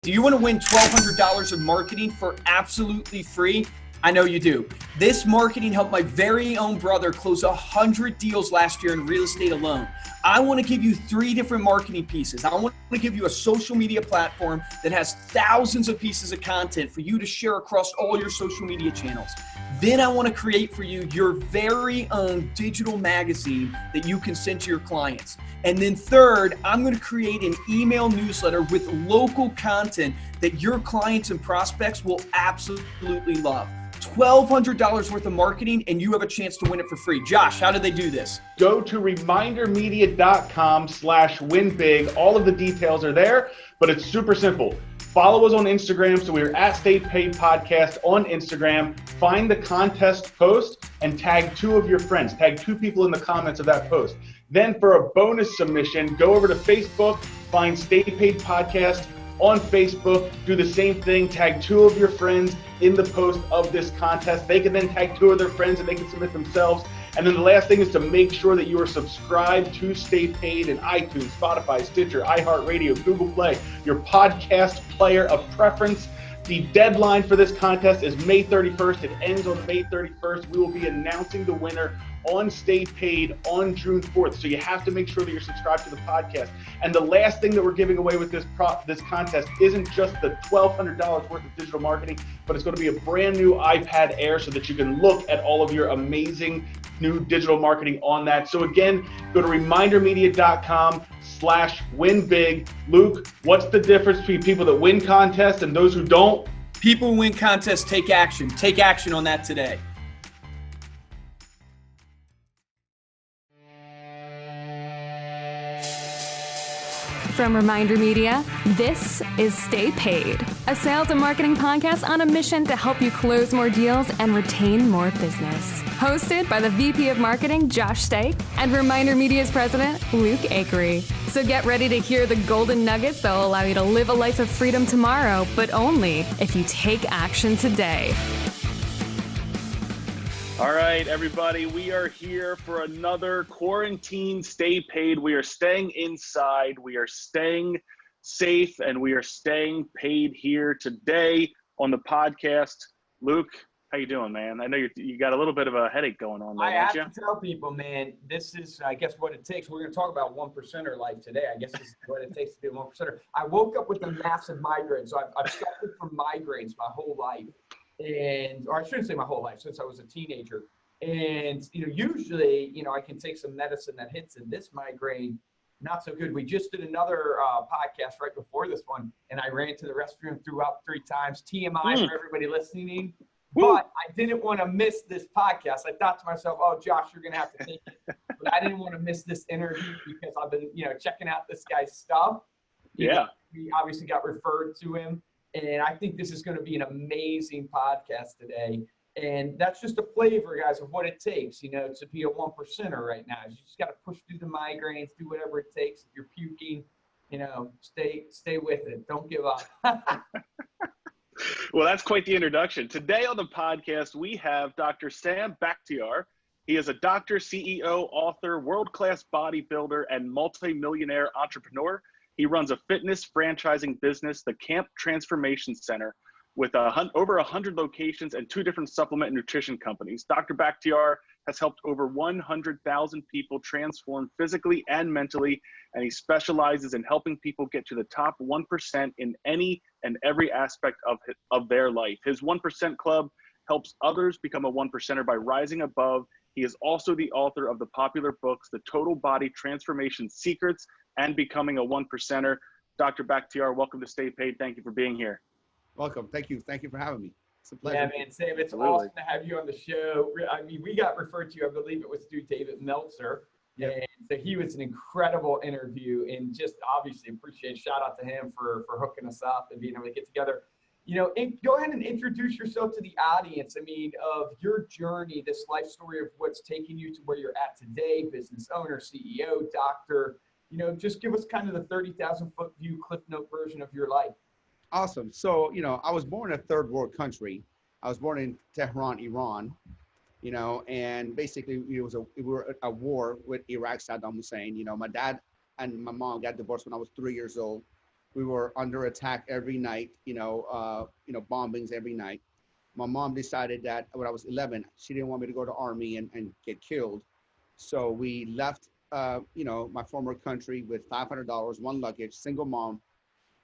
Do you want to win $1,200 of marketing for absolutely free? I know you do. This marketing helped my very own brother close 100 deals last year in real estate alone. I want to give you 3 different marketing pieces. I want to give you a social media platform that has thousands of pieces of content for you to share across all your social media channels. Then I want to create for you your very own digital magazine that you can send to your clients. And then third, I'm going to create an email newsletter with local content that your clients and prospects will absolutely love. $1,200 worth of marketing, and you have a chance to win it for free. Josh, how do they do this? Go to remindermedia.com/winbig. All of the details are there, but it's super simple. Follow us on Instagram. So we're at Stay Paid Podcast on Instagram. Find the contest post and tag 2 of your friends. Tag 2 people in the comments of that post. Then for a bonus submission, go over to Facebook, find Stay Paid Podcast on Facebook, do the same thing, tag 2 of your friends in the post of this contest. They can then tag 2 of their friends and they can submit themselves. And then the last thing is to make sure that you are subscribed to Stay Paid in iTunes, Spotify, Stitcher, iHeartRadio, Google Play, your podcast player of preference. The deadline for this contest is May 31st. It ends on May 31st. We will be announcing the winner on Stay Paid on June 4th. So you have to make sure that you're subscribed to the podcast. And the last thing that we're giving away with this contest isn't just the $1,200 worth of digital marketing, but it's going to be a brand new iPad Air so that you can look at all of your amazing new digital marketing on that. So again, go to remindermedia.com/winbig. Luke, what's the difference between people that win contests and those who don't? People who win contests take action. Take action on that today. From Reminder Media, this is Stay Paid, a sales and marketing podcast on a mission to help you close more deals and retain more business. Hosted by the VP of Marketing, Josh Stake, and Reminder Media's president, Luke Akery. So get ready to hear the golden nuggets that will allow you to live a life of freedom tomorrow, but only if you take action today. All right, everybody, we are here for another quarantine Stay Paid. We are staying inside, we are staying safe, and we are staying paid here today on the podcast. Luke, how you doing, man? I know you got a little bit of a headache going on there, I have don't you? to tell people, man, this is, I guess, what it takes. We're going to talk about 1%er life today. I guess this is what it takes to be a 1%er. I woke up with a massive migraine, so I've suffered from migraines my whole life. Or I shouldn't say my whole life, since I was a teenager. And, usually, I can take some medicine that hits in this migraine. Not so good. We just did another podcast right before this one, and I ran to the restroom, threw up 3 times. TMI for everybody listening. But I didn't want to miss this podcast. I thought to myself, oh, Josh, you're going to have to take it. But I didn't want to miss this interview because I've been, checking out this guy's stuff. Yeah. We obviously got referred to him. And I think this is going to be an amazing podcast today. And that's just a flavor, guys, of what it takes, to be a 1%er right now. You just got to push through the migraines, do whatever it takes. If you're puking, stay with it. Don't give up. Well, that's quite the introduction. Today on the podcast, we have Dr. Sam Bakhtiar. He is a doctor, CEO, author, world-class bodybuilder, and multi-millionaire entrepreneur. He runs a fitness franchising business, the Camp Transformation Center, with over 100 locations and 2 different supplement and nutrition companies. Dr. Bakhtiar has helped over 100,000 people transform physically and mentally, and he specializes in helping people get to the top 1% in any and every aspect of their life. His 1% Club helps others become a 1%er by rising above. He is also the author of the popular books, The Total Body Transformation Secrets and Becoming a 1%er. Dr. Bakhtiar, welcome to Stay Paid. Thank you for being here. Welcome. Thank you. Thank you for having me. It's a pleasure. Yeah, man, Sam, it's awesome to have you on the show. I mean, we got referred to you, I believe it was through David Meltzer. Yep. And so he was an incredible interview, and just obviously appreciate, shout out to him for hooking us up and being able to get together. Go ahead and introduce yourself to the audience. I mean, of your journey, this life story of what's taking you to where you're at today, business owner, CEO, doctor. Just give us kind of the 30,000-foot view, Cliff Note version of your life. Awesome. So, I was born in a third world country. I was born in Tehran, Iran, and basically we were at a war with Iraq, Saddam Hussein. My dad and my mom got divorced when I was 3 years old. We were under attack every night, bombings every night. My mom decided that when I was 11, she didn't want me to go to army and get killed. So we left, my former country with $500, one luggage, single mom,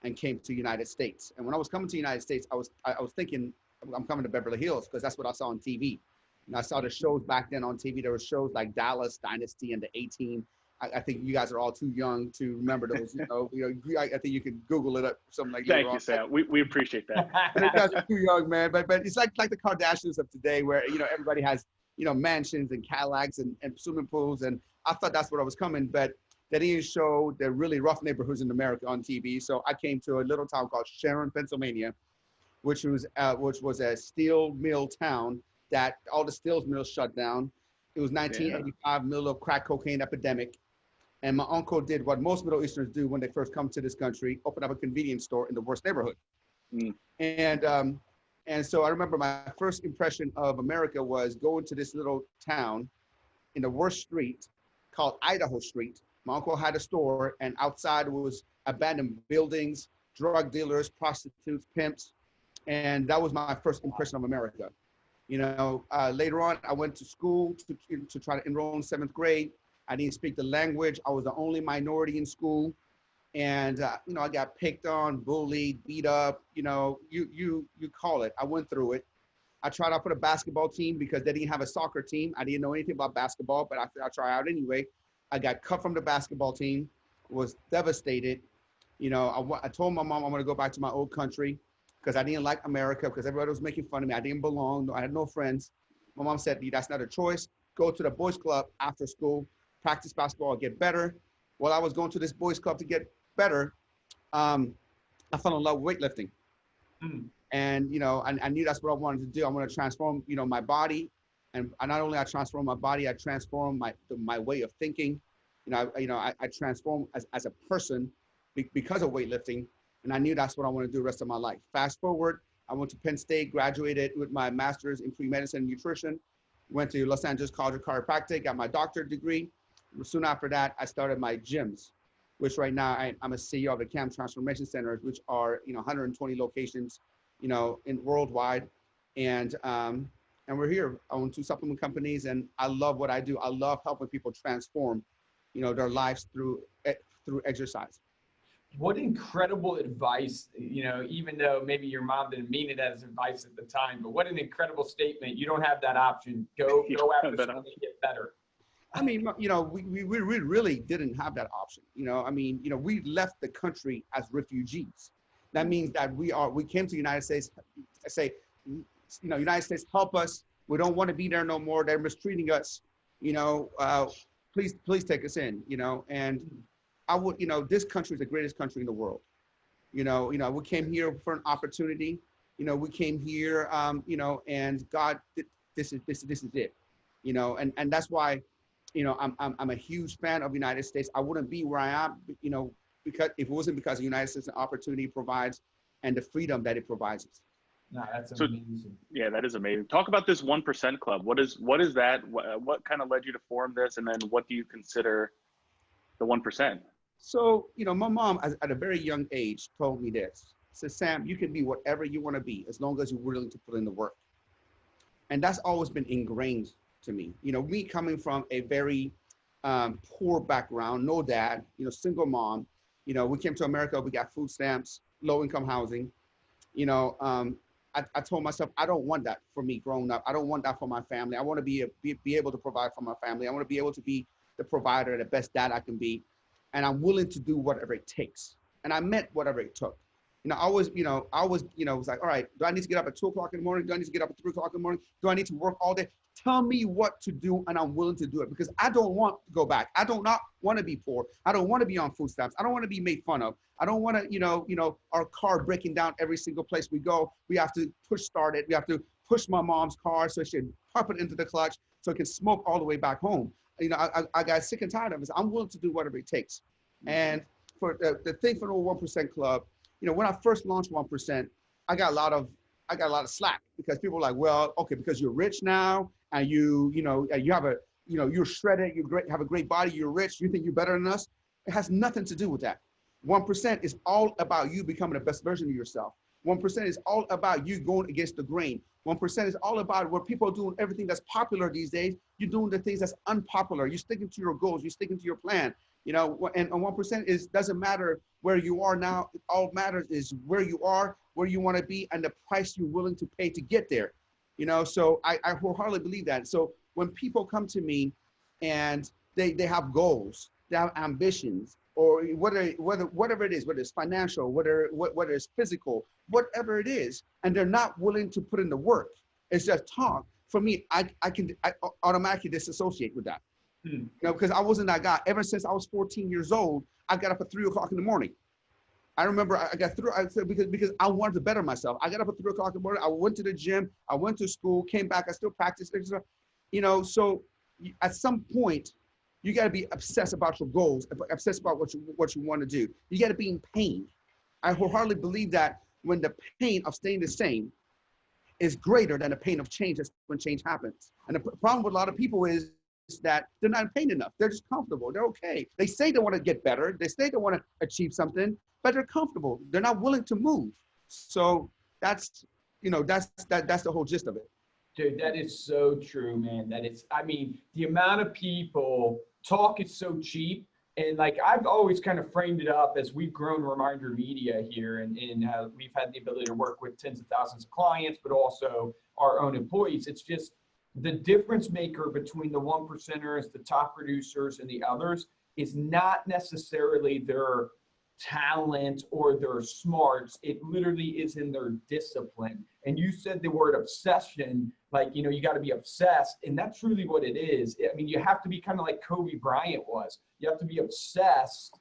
and came to United States. And when I was coming to United States, I was thinking I'm coming to Beverly Hills because that's what I saw on TV. And I saw the shows back then on TV. There were shows like Dallas Dynasty and the A-Team. I think you guys are all too young to remember those. I think you can Google it up, something like that. Thank you, Sam. We appreciate that. You guys are too young, man. But it's like the Kardashians of today, where everybody has mansions and Cadillacs and swimming pools. And I thought that's what I was coming, but they didn't show the really rough neighborhoods in America on TV. So I came to a little town called Sharon, Pennsylvania, which was a steel mill town that all the steel mills shut down. It was 1985, middle of crack cocaine epidemic. And my uncle did what most Middle Easterners do when they first come to this country, open up a convenience store in the worst neighborhood. And so I remember my first impression of America was going to this little town in the worst street called Idaho Street. My uncle had a store, and outside was abandoned buildings, drug dealers, prostitutes, pimps. And that was my first impression of America. Later on, I went to school to try to enroll in 7th grade. I didn't speak the language. I was the only minority in school. And, I got picked on, bullied, beat up, you call it. I went through it. I tried out for the basketball team because they didn't have a soccer team. I didn't know anything about basketball, but I tried out anyway. I got cut from the basketball team, was devastated. I told my mom I'm going to go back to my old country because I didn't like America, because everybody was making fun of me. I didn't belong. I had no friends. My mom said, that's not a choice. Go to the boys club after school, practice basketball, get better. While I was going to this boys club to get better, I fell in love with weightlifting. And, I knew that's what I wanted to do. I want to transform, my body. And not only I transform my body, I transform my way of thinking. I transform as a person because of weightlifting. And I knew that's what I want to do the rest of my life. Fast forward, I went to Penn State, graduated with my master's in pre-medicine and nutrition, went to Los Angeles College of Chiropractic, got my doctorate degree. Soon after that, I started my gyms, which right now I'm a CEO of the CAM Transformation Centers, which are 120 locations, in worldwide, and we're here. I own 2 supplement companies, and I love what I do. I love helping people transform, their lives through exercise. What incredible advice, even though maybe your mom didn't mean it as advice at the time, but what an incredible statement. You don't have that option. Go after something to get better. I mean, we really didn't have that option. We left the country as refugees. That means that we came to the United States, say, United States, help us. We don't want to be there no more. They're mistreating us. Please take us in. And I would, this country is the greatest country in the world. We came here for an opportunity. We came here, and God, this is it. And that's why. I'm a huge fan of the United States. I wouldn't be where I am, because if it wasn't because the United States, the opportunity it provides and the freedom that it provides us. No, that's amazing. Yeah, that is amazing. Talk about this 1% Club. What is that? What kind of led you to form this? And then what do you consider the 1%? So, my mom at a very young age told me this. Said, Sam, you can be whatever you want to be as long as you're willing to put in the work. And that's always been ingrained to me. Me coming from a very poor background, no dad, single mom, we came to America, we got food stamps, low income housing. I told myself, I don't want that for me growing up. I don't want that for my family. I want to be able to provide for my family. I want to be able to be the provider, the best dad I can be. And I'm willing to do whatever it takes. And I meant whatever it took. I was like, all right, do I need to get up at 2 o'clock in the morning? Do I need to get up at 3 o'clock in the morning? Do I need to work all day? Tell me what to do, and I'm willing to do it, because I don't want to go back. I do not want to be poor. I don't want to be on food stamps. I don't want to be made fun of. I don't want to, our car breaking down every single place we go. We have to push start it. We have to push my mom's car so she can pump it into the clutch so it can smoke all the way back home. I got sick and tired of it. I'm willing to do whatever it takes. And for the thing for the 1% Club, when I first launched 1%, I got a lot of slack, because people were like, well, okay, because you're rich now and you have you're shredded, have a great body, you're rich, you think you're better than us. It has nothing to do with that. 1% is all about you becoming the best version of yourself. 1% is all about you going against the grain. 1% is all about where people are doing everything that's popular these days. You're doing the things that's unpopular. You're sticking to your goals. You're sticking to your plan. You know, and 1% doesn't matter where you are now. All matters is where you are, where you want to be, and the price you're willing to pay to get there. You know, so I wholeheartedly believe that. So when people come to me and they have goals, they have ambitions, or whatever it is, whether it's financial, whether it's physical, whatever it is, and they're not willing to put in the work, it's just talk. For me, I automatically disassociate with that. You know, because I wasn't that guy. Ever since I was 14 years old, I got up at 3 o'clock in the morning. I remember I got through because I wanted to better myself. I got up at 3 o'clock in the morning. I went to the gym. I went to school. Came back. I still practiced. You know, so at some point, you got to be obsessed about your goals, obsessed about what you want to do. You got to be in pain. I wholeheartedly believe that when the pain of staying the same is greater than the pain of change, that's when change happens. And the problem with a lot of people is that they're not in pain enough. They're just comfortable. They're okay. They say they want to get better. They say they want to achieve something, but they're comfortable. They're not willing to move. So that's, you know, that's the whole gist of it. Dude, that is so true, man. That is, I mean, the amount of people talk is so cheap. And like, I've always kind of framed it up as we've grown ReminderMedia here, and we've had the ability to work with tens of thousands of clients, but also our own employees. It's just the difference maker between the 1%ers, the top producers, and the others is not necessarily their talent or their smarts. It literally is in their discipline. And you said the word obsession, like, you know, you got to be obsessed, and that's truly what it is. I mean, you have to be kind of like Kobe Bryant was. You have to be obsessed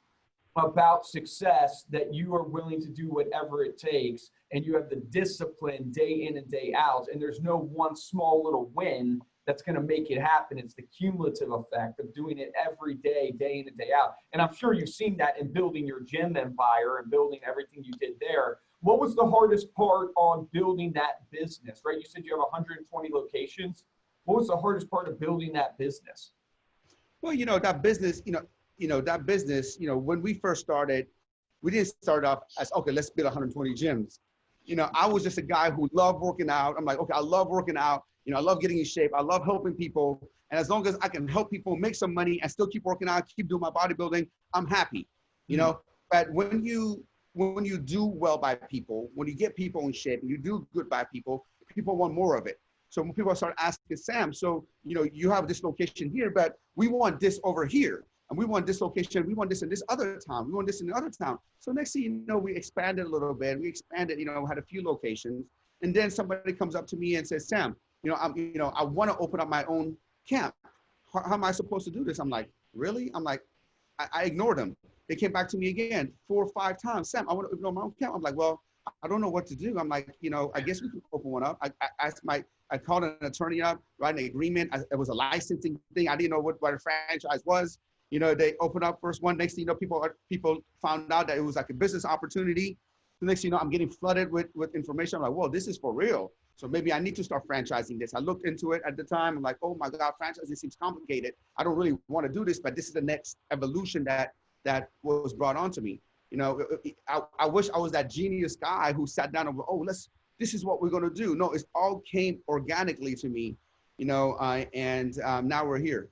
about success, that you are willing to do whatever it takes, and you have the discipline day in and day out, and there's no one small little win that's going to make it happen. It's the cumulative effect of doing it every day, day in and day out. And I'm sure you've seen that in building your gym empire and building everything you did there. What was the hardest part on building that business, right? You said you have 120 locations. What was the hardest part of building that business? Well, you know, that business, when we first started, we didn't start off as, okay, let's build 120 gyms. You know, I was just a guy who loved working out. I'm like, okay, I love working out. You know, I love getting in shape. I love helping people. And as long as I can help people make some money and still keep working out, keep doing my bodybuilding, I'm happy, you know. But when you do well by people, when you get people in shape and you do good by people, people want more of it. So when people start asking Sam, so, you know, you have this location here, but we want this over here. And we want this location, we want this in this other town, we want this in the other town. So next thing you know, we expanded a little bit. We expanded, you know, had a few locations. And then somebody comes up to me and says, Sam, I want to open up my own camp. How am I supposed to do this? I'm like, really? I'm like, I ignored them. They came back to me again 4 or 5 times. Sam, I want to open up my own camp. I'm like, well, I don't know what to do. I'm like, you know, I guess we could open one up. I called an attorney up, write an agreement. It was a licensing thing. I didn't know what a franchise was. You know, they opened up first one. Next thing you know, people found out that it was like a business opportunity. The next thing you know, I'm getting flooded with information. I'm like, whoa, this is for real. So maybe I need to start franchising this. I looked into it at the time. I'm like, oh my God, franchising seems complicated. I don't really want to do this, but this is the next evolution that was brought on to me. You know, I wish I was that genius guy who sat down and, this is what we're going to do. No, it all came organically to me, you know, and now we're here.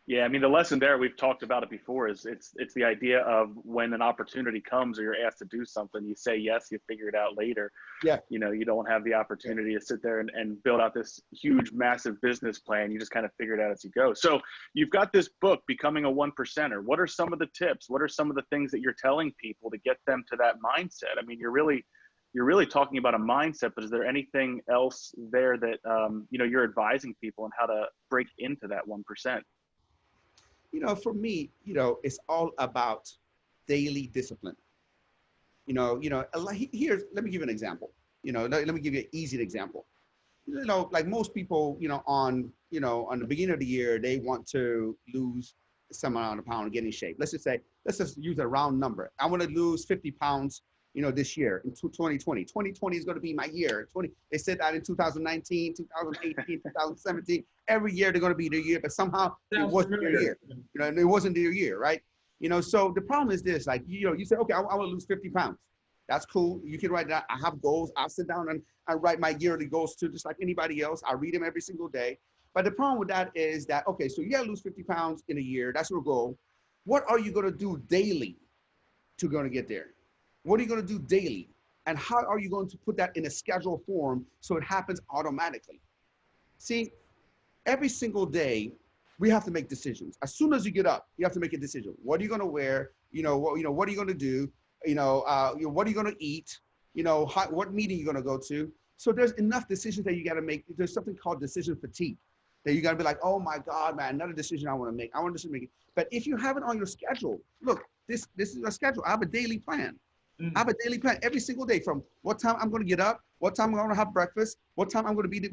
Yeah, I mean, the lesson there, we've talked about it before, is it's the idea of when an opportunity comes or you're asked to do something, you say yes, you figure it out later. Yeah. You know, you don't have the opportunity to sit there and build out this huge, massive business plan. You just kind of figure it out as you go. So you've got this book, Becoming a 1%er. What are some of the tips? What are some of the things that you're telling people to get them to that mindset? I mean, you're really talking about a mindset, but is there anything else there that, you know, you're advising people on how to break into that 1%? You know, for me, you know, it's all about daily discipline. You know, here's, let me give you an example. You know, let me give you an easy example. You know, like most people, on the beginning of the year, they want to lose some amount of pounds, get in shape. Let's just use a round number. I want to lose 50 pounds, you know, this year in 2020. 2020 is going to be my year. They said that in 2019, 2018, 2017. Every year they're going to be their year, but somehow it wasn't their year. You know, and it wasn't their year, right? So the problem is this, like, you say, okay, I want to lose 50 pounds. That's cool. You can write that. I have goals. I'll sit down and I write my yearly goals too, just like anybody else. I read them every single day. But the problem with that is that, okay, so you got to lose 50 pounds in a year. That's your goal. What are you going to do daily to going to get there? What are you going to do daily? And how are you going to put that in a schedule form so it happens automatically? See, every single day, we have to make decisions. As soon as you get up, you have to make a decision. What are you going to wear? What are you going to do? What are you going to eat? What meeting you're going to go to? So there's enough decisions that you got to make. There's something called decision fatigue that you got to be like, oh my God, man, another decision I want to make. I want to make it. But if you have it on your schedule, look, this is a schedule. I have a daily plan. I have a daily plan every single day, from what time I'm going to get up, what time I'm going to have breakfast, what time I'm going to be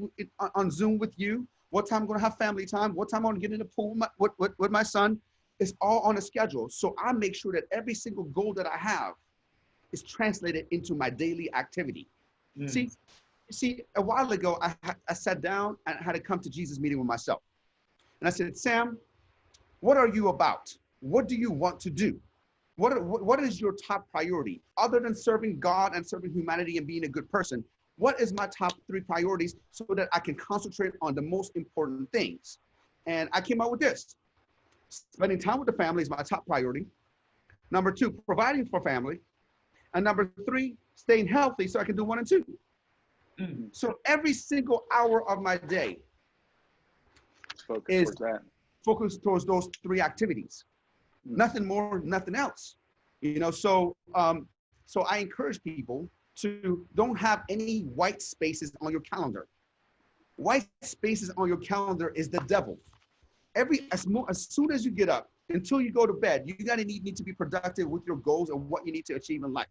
on Zoom with you, what time I'm going to have family time, what time I'm going to get in the pool with my son. It's all on a schedule. So I make sure that every single goal that I have is translated into my daily activity. See, a while ago, I sat down and I had a come to Jesus meeting with myself. And I said, Sam, what are you about? What do you want to do? What is your top priority? Other than serving God and serving humanity and being a good person, what is my top 3 priorities so that I can concentrate on the most important things? And I came out with this. Spending time with the family is my top priority. Number 2, providing for family. And number 3, staying healthy so I can do 1 and 2. So every single hour of my day is focused towards those 3 activities. Nothing more, nothing else. So I encourage people to don't have any white spaces on your calendar. White spaces on your calendar is the devil. As soon as you get up until you go to bed, you need to be productive with your goals and what you need to achieve in life.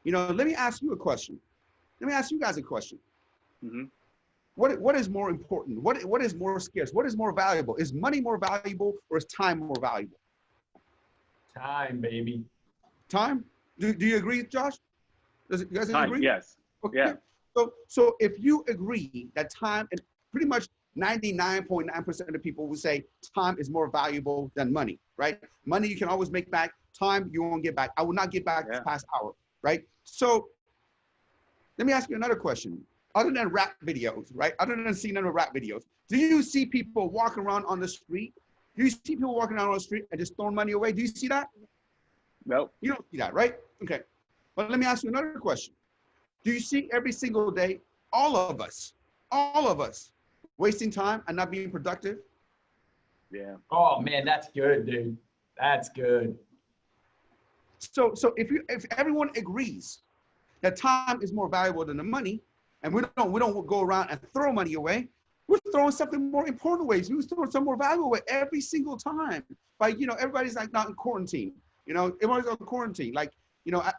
Let me ask you a question. Let me ask you guys a question. What is more important? What is more scarce? What is more valuable? Is money more valuable or is time more valuable? Time, baby. Time? Do you agree, Josh? You guys agree? Yes. Okay. Yeah. So if you agree that time, and pretty much 99.9% of the people will say time is more valuable than money, right? Money you can always make back. Time you won't get back. I will not get back this past hour, right? So let me ask you another question. Other than rap videos, right? Other than seeing other rap videos, do you see people walking around on the street? Do you see people walking around on the street and just throwing money away? Do you see that? Nope. You don't see that, right? Okay. But let me ask you another question. Do you see every single day, all of us, wasting time and not being productive? Yeah. Oh man, that's good, dude. That's good. So if everyone agrees that time is more valuable than the money, and we don't go around and throw money away, we're throwing something more important away. We're throwing something more valuable away every single time. Like, everybody's like not in quarantine. Everybody's on quarantine. Like,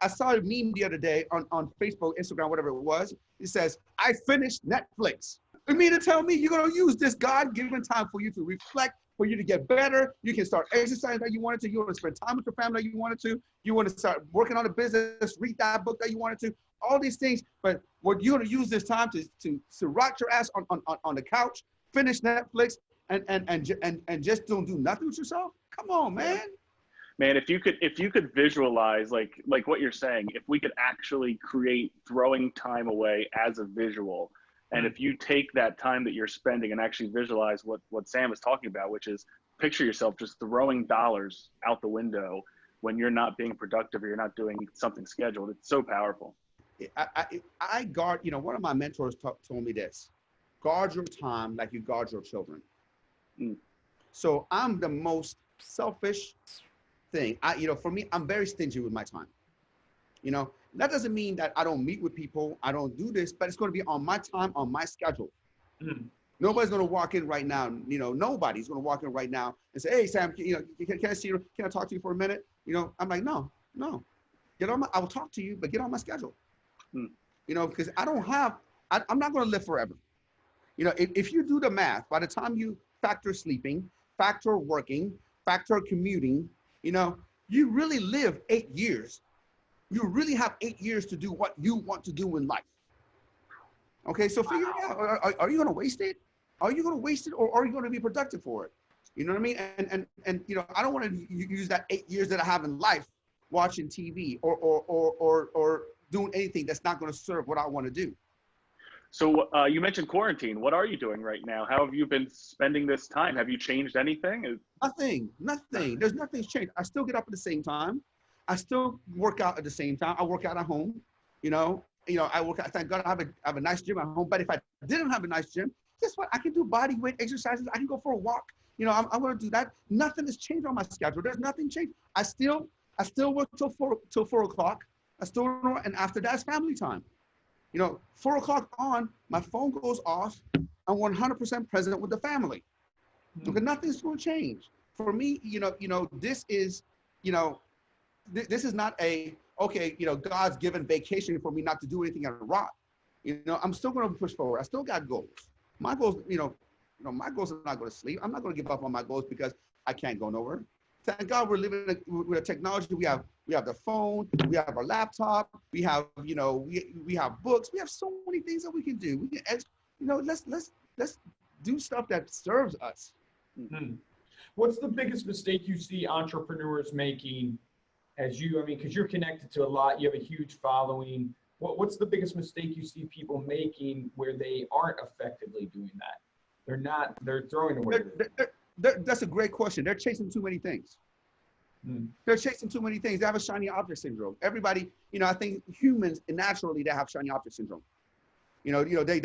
I saw a meme the other day on Facebook, Instagram, whatever it was. It says, I finished Netflix. You mean to tell me you're going to use this God-given time for you to reflect, for you to get better? You can start exercising that you wanted to. You want to spend time with your family that you wanted to. You want to start working on a business, read that book that you wanted to. All these things. But what you're going to use this time to rot your ass on the couch, finish Netflix, and just don't do nothing with yourself? Come on, man. Man, if you could visualize like what you're saying, if we could actually create throwing time away as a visual, and if you take that time that you're spending and actually visualize what Sam is talking about, which is picture yourself just throwing dollars out the window when you're not being productive or you're not doing something scheduled, it's so powerful. I guard, one of my mentors told me this: guard your time like you guard your children. So I'm the most selfish thing. For me, I'm very stingy with my time. That doesn't mean that I don't meet with people, I don't do this, but it's going to be on my time, on my schedule. Nobody's going to walk in right now. Nobody's going to walk in right now and say, "Hey, Sam, can I see you? Can I talk to you for a minute?" I'm like, no. Get on I will talk to you, but get on my schedule. Because I'm not going to live forever. If you do the math, by the time you factor sleeping, factor working, factor commuting, you really live 8 years. You really have 8 years to do what you want to do in life. Okay, so figure it out. Are you going to waste it? Are you going to waste it, or are you going to be productive for it? You know what I mean? And you know, I don't want to use that 8 years that I have in life watching TV or doing anything that's not going to serve what I want to do. So you mentioned quarantine. What are you doing right now? How have you been spending this time? Have you changed anything? Nothing. There's nothing's changed. I still get up at the same time. I still work out at the same time. I work out at home. You know, I work out. Thank God I have a nice gym at home. But if I didn't have a nice gym, guess what? I can do body weight exercises. I can go for a walk. You know, I'm going to do that. Nothing has changed on my schedule. There's nothing changed. I still work till 4 o'clock. And after that's family time. You know, 4 o'clock on, my phone goes off. I'm 100% present with the family. Because nothing's going to change. For me, you know, this is, you know, this is not okay, you know, God's given vacation for me not to do anything at a rock. You know, I'm still going to push forward. I still got goals. My goals, my goals are not going to sleep. I'm not going to give up on my goals because I can't go nowhere. Thank God we're living with a technology. We have the phone, we have our laptop, we have, you know, we have books. We have so many things that we can do. We can, you know, let's do stuff that serves us. Mm-hmm. What's the biggest mistake you see entrepreneurs making as you, I mean, because you're connected to a lot, you have a huge following. What's the biggest mistake you see people making where they aren't effectively doing that? They're throwing away. That's a great question. They're chasing too many things. They're chasing too many things. They have a shiny object syndrome. Everybody, you know, I think humans naturally they have shiny object syndrome. You know, they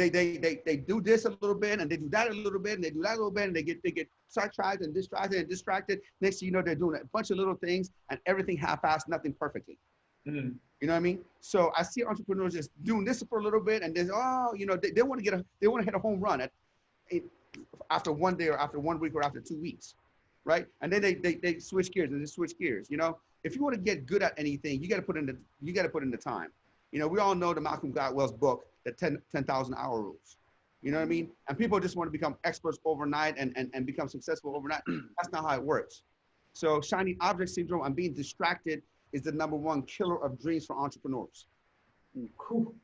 do this a little bit and they do that a little bit and they do that a little bit and they get sidetracked and distracted. Next thing you know, they're doing a bunch of little things and everything half-assed, nothing perfectly. You know what I mean? So I see entrepreneurs just doing this for a little bit and then, you know, they want to hit a home run after one day or after 1 week or after 2 weeks, right? And then they switch gears and they switch gears. You know, if you want to get good at anything, you got to put in the time. You know, we all know the Malcolm Gladwell's book, the 10,000 hour rules. You know what I mean? And people just want to become experts overnight and become successful overnight. That's not how it works. So shiny object syndrome and being distracted is the #1 killer of dreams for entrepreneurs. Cool.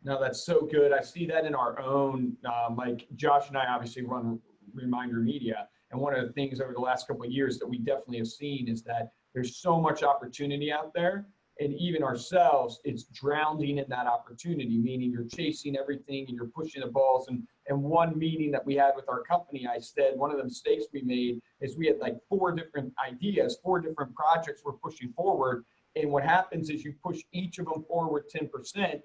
No, that's so good. I see that in our own, like Josh and I obviously run ReminderMedia. And one of the things over the last couple of years that we definitely have seen is that there's so much opportunity out there. And even ourselves, it's drowning in that opportunity, meaning you're chasing everything and you're pushing the balls. And one meeting that we had with our company, I said, one of the mistakes we made is we had like 4 different ideas, 4 different projects we're pushing forward. And what happens is you push each of them forward 10%.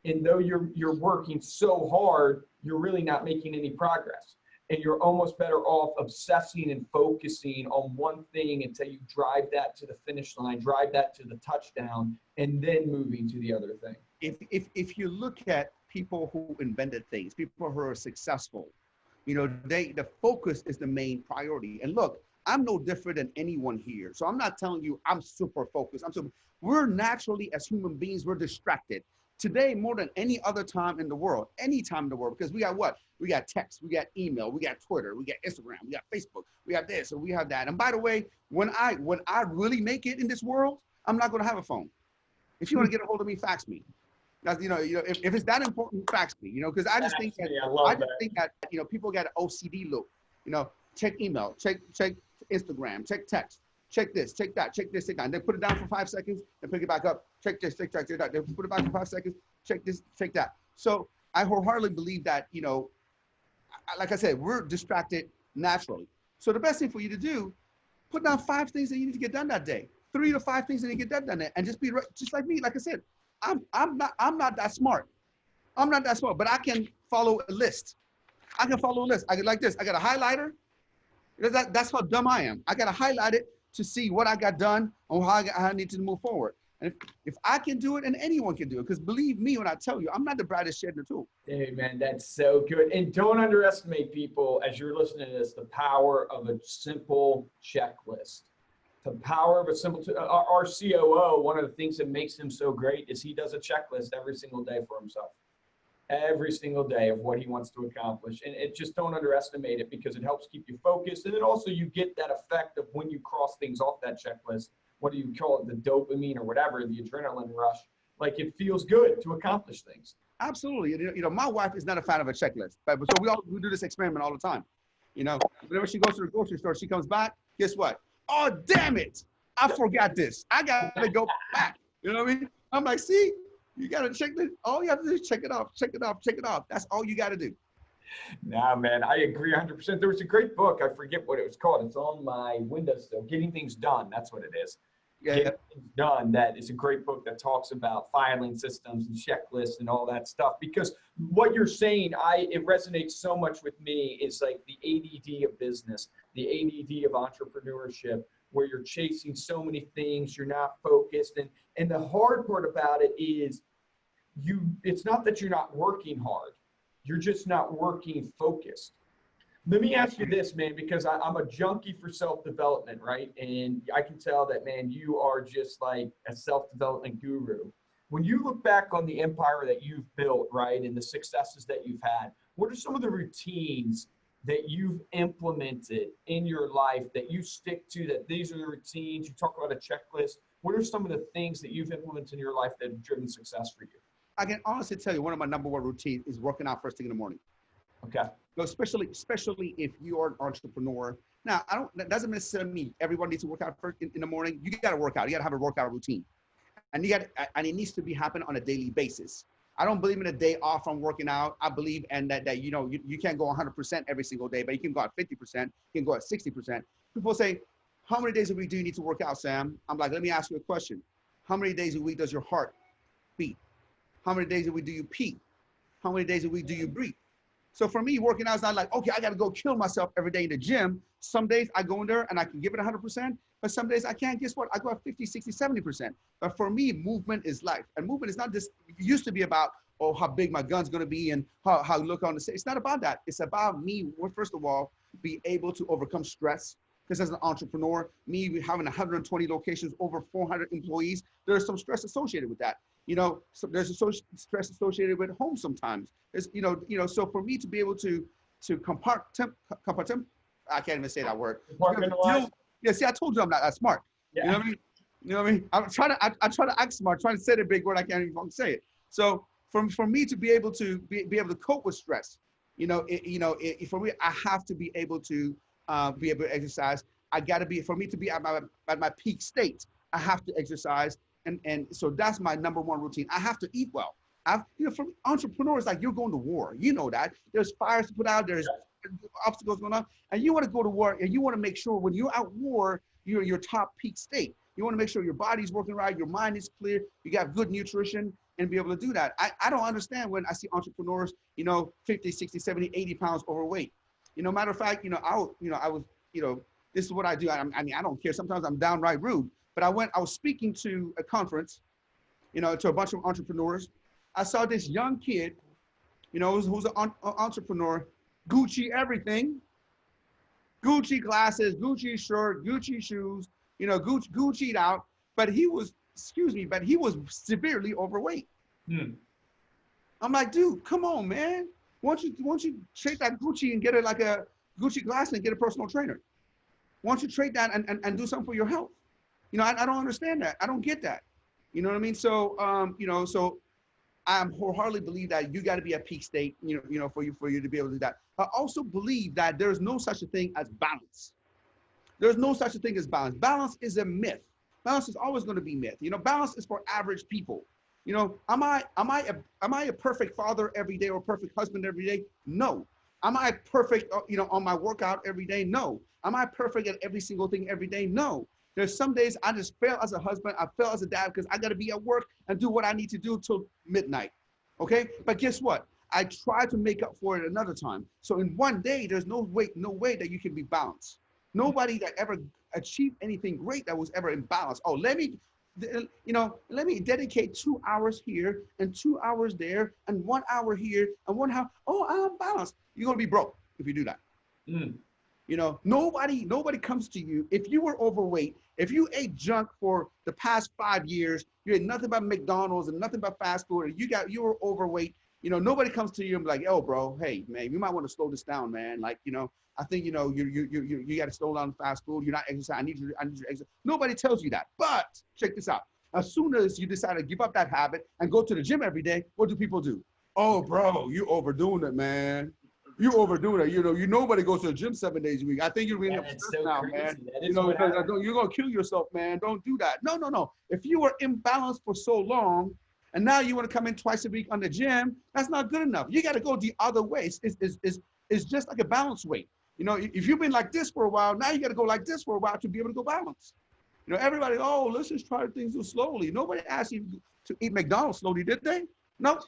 And though you're working so hard, you're really not making any progress. And you're almost better off obsessing and focusing on one thing until you drive that to the finish line, drive that to the touchdown, and then moving to the other thing. If you look at people who invented things, people who are successful, you know, the focus is the main priority. And look, I'm no different than anyone here. So I'm not telling you I'm super focused. We're naturally, as human beings, we're distracted. Today, more than any other time in the world, because we got what? We got text, we got email, we got Twitter, we got Instagram, we got Facebook, we have this, and we have that. And by the way, when I really make it in this world, I'm not going to have a phone. If you want to get a hold of me, fax me. That's, you know, if it's that important, fax me. You know, because I just think that you know, people got an OCD look. You know, check email, check Instagram, check text. Check this, check that, check this, check that. And they put it down for 5 seconds and pick it back up. Check this, check that, check that. They put it back for 5 seconds. Check this, check that. So I wholeheartedly believe that, you know, like I said, we're distracted naturally. So the best thing for you to do, put down 5 things that you need to get done that day. 3 to 5 things that you need to get done that day. And just be just like me. Like I said, I'm not that smart. I'm not that smart, but I can follow a list. I can follow a list. I get like this. I got a highlighter. That's how dumb I am. I got to highlight it to see what I got done and how I need to move forward. And if I can do it, and anyone can do it, because believe me when I tell you, I'm not the brightest shit in the tool. Hey, man, that's so good. And don't underestimate, people, as you're listening to this, the power of a simple checklist. The power of a simple, our COO, one of the things that makes him so great is he does a checklist every single day for himself. Every single day of what he wants to accomplish. And it just don't underestimate it, because it helps keep you focused. And then also you get that effect of when you cross things off that checklist, what do you call it? The dopamine or whatever, the adrenaline rush. Like, it feels good to accomplish things. Absolutely. You know, my wife is not a fan of a checklist, but so we do this experiment all the time. You know, whenever she goes to the grocery store, she comes back, guess what? Oh, damn it. I forgot this. I got to go back. You know what I mean? I'm like, see, you got to check this. All you have to do is check it off, check it off, check it off. That's all you got to do. Nah, man, I agree 100%. There was a great book. I forget what it was called. It's on my windowsill. Getting Things Done. That's what it is. Yeah. Getting Things Done. That is a great book that talks about filing systems and checklists and all that stuff. Because what you're saying, it resonates so much with me. Is like the ADD of business, the ADD of entrepreneurship, where you're chasing so many things, you're not focused. And the hard part about it is it's not that you're not working hard. You're just not working focused. Let me ask you this, man, because I'm a junkie for self-development, right? And I can tell that, man, you are just like a self-development guru. When you look back on the empire that you've built, right, and the successes that you've had, what are some of the routines that you've implemented in your life that you stick to, that these are the routines? You talk about a checklist. What are some of the things that you've implemented in your life that have driven success for you? I can honestly tell you one of my number one routines is working out first thing in the morning. Okay. So especially if you are an entrepreneur. Now, that doesn't necessarily mean everyone needs to work out first in the morning. You got to work out. You got to have a workout routine. And it needs to be happening on a daily basis. I don't believe in a day off from working out. I believe in that you know, you can't go 100% every single day, but you can go at 50%, you can go at 60%. People say, how many days a week do you need to work out, Sam? I'm like, let me ask you a question. How many days a week does your heart beat? How many days a week do you pee? How many days a week do you breathe? So for me, working out is not like, okay, I got to go kill myself every day in the gym. Some days I go in there and I can give it 100%, but some days I can't. Guess what? I go at 50, 60, 70%. But for me, movement is life. And movement is not just, it used to be about, oh, how big my gun's going to be and how I look on the stage. It's not about that. It's about me, first of all, be able to overcome stress. Because as an entrepreneur, me having 120 locations, over 400 employees, there's some stress associated with that. You know, so there's a stress associated with home sometimes. There's, you know, so for me to be able to I can't even say that word. Yeah, see, I told you I'm not that smart. Yeah. You know what I mean? You know what I mean? I try to act smart, trying to say the big word, I can't even say it. So for me to be able to cope with stress, for me, I have to be able to exercise. I got to be, for me to be at my peak state, I have to exercise. And so that's my number one routine. I have to eat well. For entrepreneurs, like, you're going to war. You know that. There's fires to put out. There's obstacles going on. And you want to go to war, and you want to make sure when you're at war, you're in your top peak state. You want to make sure your body's working right, your mind is clear, you got good nutrition, and be able to do that. I don't understand when I see entrepreneurs, 50, 60, 70, 80 pounds overweight. Matter of fact, this is what I do. I mean, I don't care. Sometimes I'm downright rude. But I was speaking to a conference, to a bunch of entrepreneurs. I saw this young kid, who's an entrepreneur, Gucci everything, Gucci glasses, Gucci shirt, Gucci shoes, Gucci'd out. But he was severely overweight. I'm like, dude, come on, man. Why don't you trade that Gucci and get it like a Gucci glass and get a personal trainer? Why don't you trade that and do something for your health? I don't understand that. I don't get that. You know what I mean? So, so I wholeheartedly believe that you got to be at peak state, for you to be able to do that. I also believe that there's no such a thing as balance. There's no such a thing as balance. Balance is a myth. Balance is always going to be myth. Balance is for average people. Am I a perfect father every day or perfect husband every day? No. Am I perfect, on my workout every day? No. Am I perfect at every single thing every day? No. There's some days I just fail as a husband. I fail as a dad because I got to be at work and do what I need to do till midnight. Okay. But guess what? I try to make up for it another time. So in one day, there's no way that you can be balanced. Nobody that ever achieved anything great that was ever in balance. Oh, let me dedicate 2 hours here and 2 hours there and 1 hour here and 1 hour. Oh, I'm balanced. You're going to be broke if you do that. Nobody comes to you. If you were overweight, if you ate junk for the past 5 years, you ate nothing but McDonald's and nothing but fast food, and you were overweight, nobody comes to you and be like, oh, bro, hey, man, you might want to slow this down, man. Like, I think, you got to slow down fast food. You're not exercising. I need you to exercise. Nobody tells you that. But check this out. As soon as you decide to give up that habit and go to the gym every day, what do people do? Oh, bro, you're overdoing it, man. you overdoing it. Nobody goes to the gym 7 days a week. I think you're being That's obsessed so now, crazy. man. That is what Because happens. you're gonna kill yourself, man. Don't do that. No. If you were imbalanced for so long, and now you want to come in twice a week on the gym, that's not good enough. You got to go the other way. It's just like a balance weight. If you've been like this for a while, now you got to go like this for a while to be able to go balance. Everybody, oh, let's just try things slowly. Nobody asked you to eat McDonald's slowly, did they? No.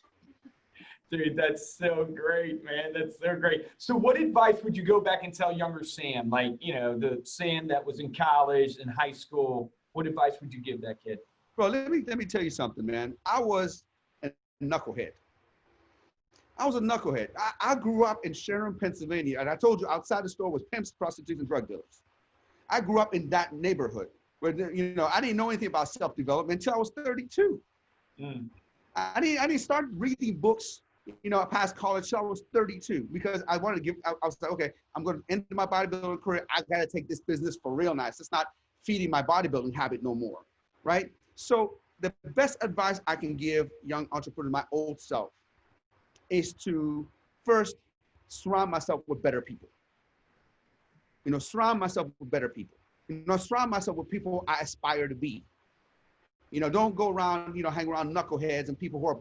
Dude, that's so great, man. That's so great. So what advice would you go back and tell younger Sam? Like, the Sam that was in college and high school, what advice would you give that kid? Bro, let me tell you something, man. I was a knucklehead. I grew up in Sharon, Pennsylvania, and I told you outside the store was pimps, prostitutes, and drug dealers. I grew up in that neighborhood where, I didn't know anything about self-development until I was 32. I didn't start reading books, past college till I was 32 because I wanted to I was like, okay, I'm going to end my bodybuilding career. I got to take this business for real nice. It's not feeding my bodybuilding habit no more, right? So the best advice I can give young entrepreneurs, my old self, is to first surround myself with better people. Surround myself with better people. Surround myself with people I aspire to be. Don't go around, hang around knuckleheads and people who are,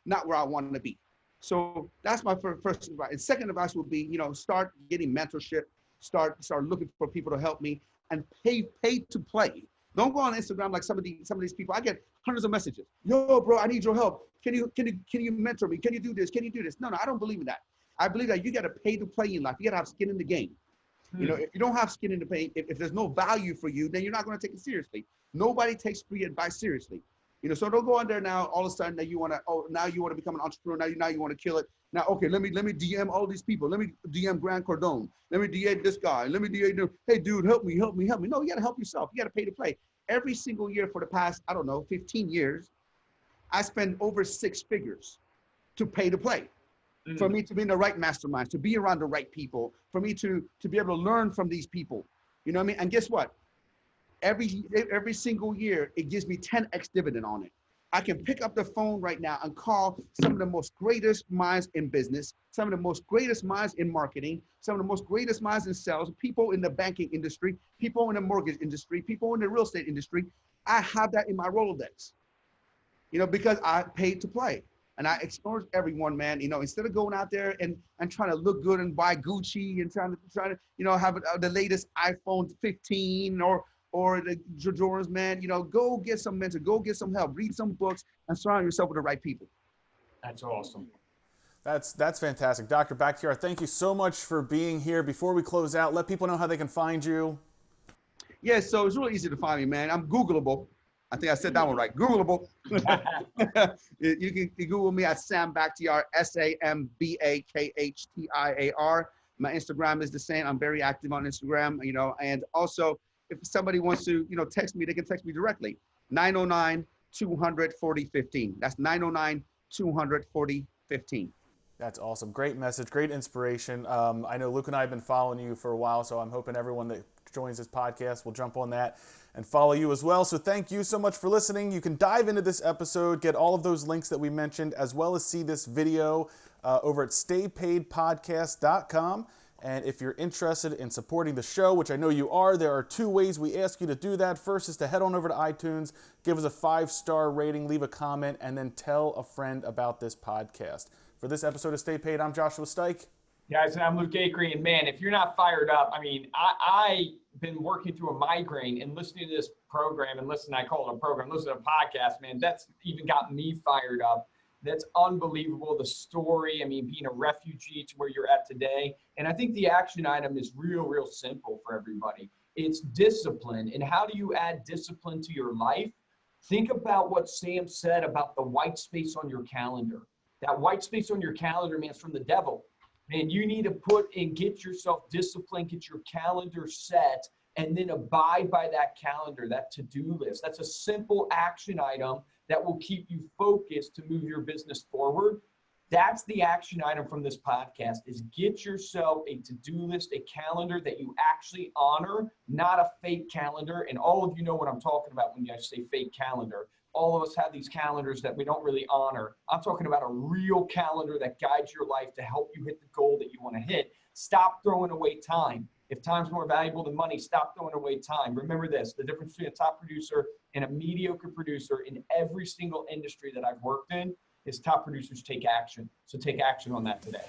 not where I want to be. So that's my first advice. And second advice would be, start getting mentorship, start looking for people to help me, and pay to play. Don't go on Instagram like some of these people. I get hundreds of messages. Yo, bro, I need your help. Can you mentor me? Can you do this? Can you do this? No, I don't believe in that. I believe that you got to pay to play in life. You got to have skin in the game. If you don't have skin in the game, if there's no value for you, then you're not going to take it seriously. Nobody takes free advice seriously. So don't go on there now. All of a sudden, that now you want to become an entrepreneur. Now you want to kill it. Now, okay, let me DM all these people. Let me DM Grant Cardone. Let me DM this guy. Let me DM. Hey, dude, help me. No, you got to help yourself. You got to pay to play. Every single year for the past, 15 years, I spend over 6 figures to pay to play. For me to be in the right masterminds, to be around the right people, for me to be able to learn from these people. You know what I mean? And guess what? Every single year, it gives me 10x dividend on it. I can pick up the phone right now and call some of the most greatest minds in business, some of the most greatest minds in marketing, some of the most greatest minds in sales, people in the banking industry, people in the mortgage industry, people in the real estate industry. I have that in my Rolodex, because I paid to play. And I explore everyone, man. Instead of going out there and trying to look good and buy Gucci and trying to have the latest iPhone 15 or the Jordans, man. Go get some mentor, go get some help, read some books, and surround yourself with the right people. That's awesome. That's fantastic. Dr. Bakhtiar, thank you so much for being here. Before we close out, let people know how they can find you. Yeah, so it's really easy to find me, man. I'm Googleable. I think I said that one right. Googleable. You can Google me at Sam Bakhtiar, SAMBAKHTIAR. My Instagram is the same. I'm very active on Instagram, and also if somebody wants to, text me, they can text me directly. 909-200-4015. That's 909-200-4015. That's awesome. Great message, great inspiration. I know Luke and I have been following you for a while, so I'm hoping everyone that joins this podcast will jump on that and follow you as well. So thank you so much for listening. You can dive into this episode, get all of those links that we mentioned, as well as see this video over at staypaidpodcast.com. And if you're interested in supporting the show, which I know you are, there are 2 ways we ask you to do that. First is to head on over to iTunes, give us a 5-star rating, leave a comment, and then tell a friend about this podcast. For this episode of Stay Paid, I'm Joshua Stike. Guys, and I'm Luke Acree, and man, if you're not fired up, I've been working through a migraine and listening to this program, and I call it a program, listen to a podcast, man, that's even got me fired up. That's unbelievable, the story, being a refugee to where you're at today. And I think the action item is real simple for everybody. It's discipline. And how do you add discipline to your life? Think about what Sam said about the white space on your calendar. That white space on your calendar, man, is from the devil. Man, you need to put and get yourself disciplined, get your calendar set, and then abide by that calendar, that to-do list. That's a simple action item that will keep you focused to move your business forward. That's the action item from this podcast, is get yourself a to-do list, a calendar that you actually honor, not a fake calendar. And all of you know what I'm talking about when I say fake calendar. all of us have these calendars that we don't really honor. I'm talking about a real calendar that guides your life to help you hit the goal that you want to hit. Stop throwing away time. If time's more valuable than money, stop throwing away time. Remember this, the difference between a top producer and a mediocre producer in every single industry that I've worked in is top producers take action. So take action on that today.